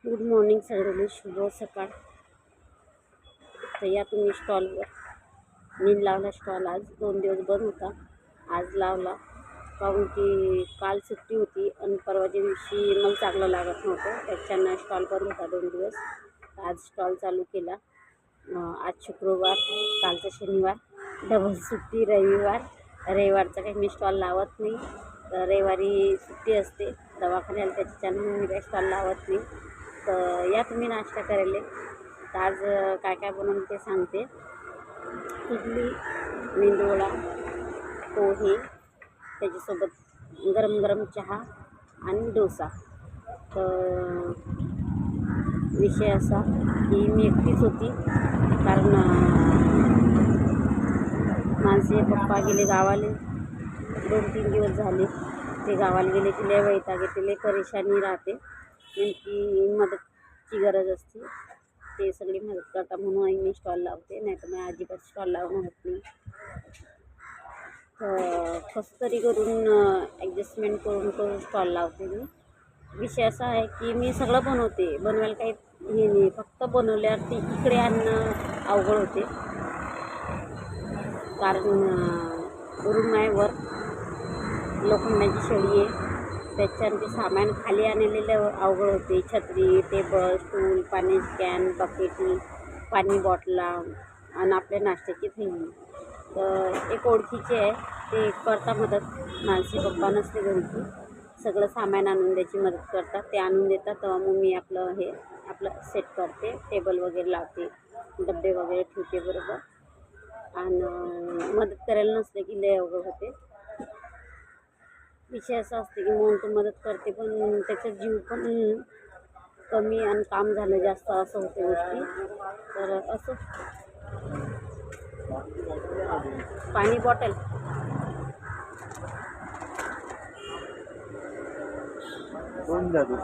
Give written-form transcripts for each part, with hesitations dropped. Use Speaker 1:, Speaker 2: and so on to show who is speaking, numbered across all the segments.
Speaker 1: Good morning सगळ्यांना, शुभ सकाळ. तर या तुम्ही स्टॉलवर मी लावला स्टॉल. आज 2 दिवस बंद होता, आज लावला. काहून की काल सुट्टी होती आणि परवाच्या दिवशी मला चांगलं लागत नव्हतं, त्याच्यानं स्टॉल बंद होता 2 दिवस. आज स्टॉल चालू केला. आज शुक्रवार, कालचा शनिवार, डबल सुट्टी रविवार. रविवारचा काही मी स्टॉल लावत नाही, तर रविवारी सुट्टी असते दवाखान्याला, त्याच्यानं मी काही स्टॉल लावत नाही. तर या तुम्ही नाश्ता करायला. तर आज काय काय बनवून ते सांगते. इडली, मेंदूवडा, पोहे, त्याच्यासोबत गरम गरम चहा आणि डोसा. तर विषय असा की मी एकटीच होती, कारण माझे पप्पा गेले गावाले. 2-3 दिवस झाले ते गावाला गेले. तिला वैताग येते, लय परेशानी राहते, नेमकी मदतची गरज असते. ते सगळी मदत करता म्हणून मी स्टॉल लावते, नाही तर मी अजिबात स्टॉल लावणं होत नाही. तर कसं तरी करून ॲडजस्टमेंट करून स्टॉल लावते मी. विषय असा आहे की मी सगळं बनवते, बनवायला काही हे नाही, फक्त बनवल्यावर ते इकडे आणणं अवघड होते. कारण रूम आहे वर, लोखंडाची शेळी आहे, त्याच्यानं ते सामान खाली आणलेलं अवघड होते. छत्री, टेबल, स्टूल, पाण्याची कॅन, बकेटी, पाणी बॉटला आणि आपल्या नाश्त्याची थैली. तर एक ओळखीचे आहे, ते करता मदत. माझे पप्पा नसते घरी, सगळं सामान आणून द्यायची मदत करतात. ते आणून देतात, तेव्हा मग मी आपलं सेट करते, टेबल वगैरे लावते, डबे वगैरे ठेवते बरोबर. आणि मदत करायला नसले की लय अवघड होते. विषय असा असते की म्हणून तो मदत करते, पण त्याचा जीव पण कमी आणि काम झालं जास्त, असं होते गोष्टी. तर असं पाणी बॉटल
Speaker 2: दोन द्या, 2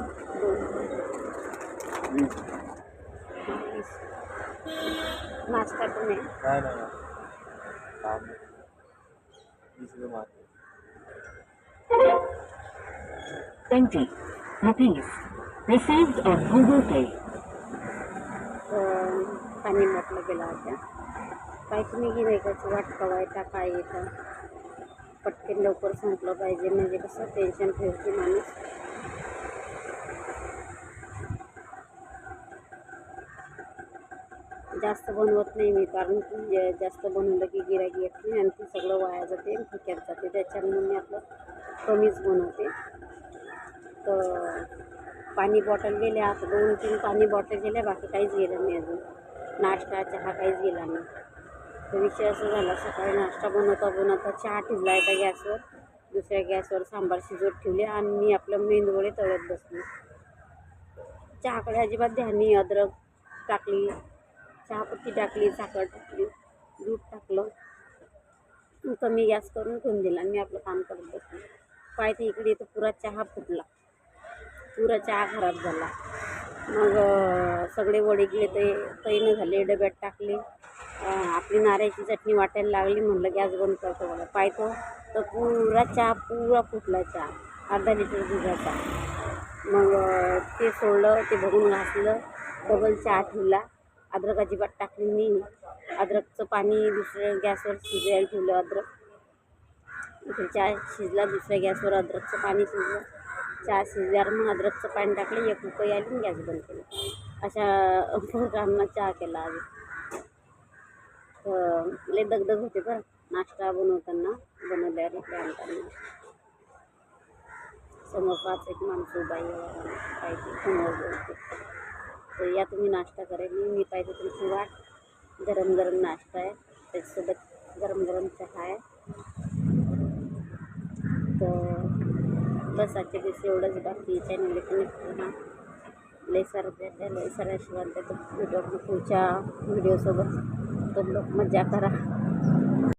Speaker 2: 20.
Speaker 1: नाश्ता पण आहे.
Speaker 2: नाही नाही नाही, काम 20 रुपये मारते.
Speaker 3: 20 rupees received on Google Pay.
Speaker 1: पाणी म्हटलं गेला होत्या. काय तुम्ही गिरायकाची वाट कवायता काय येतं, पटकन लवकर संपलं पाहिजे, म्हणजे कसं टेन्शन ठेवते माणूस. जास्त बनवत नाही मी, कारण की जास्त बनवलं की गिरायक येत नाही आणि ती सगळं वाया जाते आणि फुक्यात जाते, त्याच्यामुळे मी आपलं कमीच बनवते. तर पाणी बॉटल गेल्या, आता 2-3 पाणी बॉटल गेल्या, बाकी काहीच गेलं नाही अजून. नाश्ता चहा काहीच गेला नाही. तर विषय असं झाला, सकाळी नाश्ता बनवता चहा ठेवला एका गॅसवर, दुसऱ्या गॅसवर सांबार शिजवत ठेवले आणि मी आपलं मेंदूवडे तळत बसली. चहाकडे अजिबात ध्यान नाही. अद्रक टाकली, चहापत्ती टाकली, साखर टाकली, दूध टाकलं, कमी गॅस करून ठेवून दिला. मी आपलं काम करत बसली. पाहिजे इकडे तर पुरा चहा फुटला, पुरा चहा खराब झाला. मग सगळे वडे गेले, ते तैनं झाले, डब्यात टाकले. आपली नारळाची चटणी वाटायला लागली, म्हणलं गॅस बंद करतो बघा. पाहतो तर पुरा चहा पुरा फुटला, चहा अर्धा लिटर दुधाचा. मग ते सोडलं, ते बघून घासलं, डबल चहा ठेवला. अद्रक अजिबात टाकली नाही. अद्रकचं पाणी दुसऱ्या गॅसवर शिजायला ठेवलं. अद्रक इथे चहा शिजला, दुसऱ्या गॅसवर अद्रकचं पाणी शिजलं. चहा शिजल्यावर मग अद्रकचं पाणी टाकलं, 1 उकळी आली आणि गॅस बंद केला. अशा प्रकारांना चहा केला आज. तर लय दगदग होते बरं नाश्ता बनवताना, बनवल्यावर इकडे आणताना. समोर 5-1 माणसं उभा पाहिजे, समोर बोलते. तर या तुम्ही नाश्ता करायला. मी पाहिजे तुमची वाट. गरम गरम नाश्ता आहे, त्याच्यासोबत गरम गरम चहा आहे. तर बस आजच्या दिवशी एवढंच. बाकी चॅनल कनेक्ट करा. लय साऱ्या शिवाय पुढच्या व्हिडिओसोबत तुम लोक मजा करा.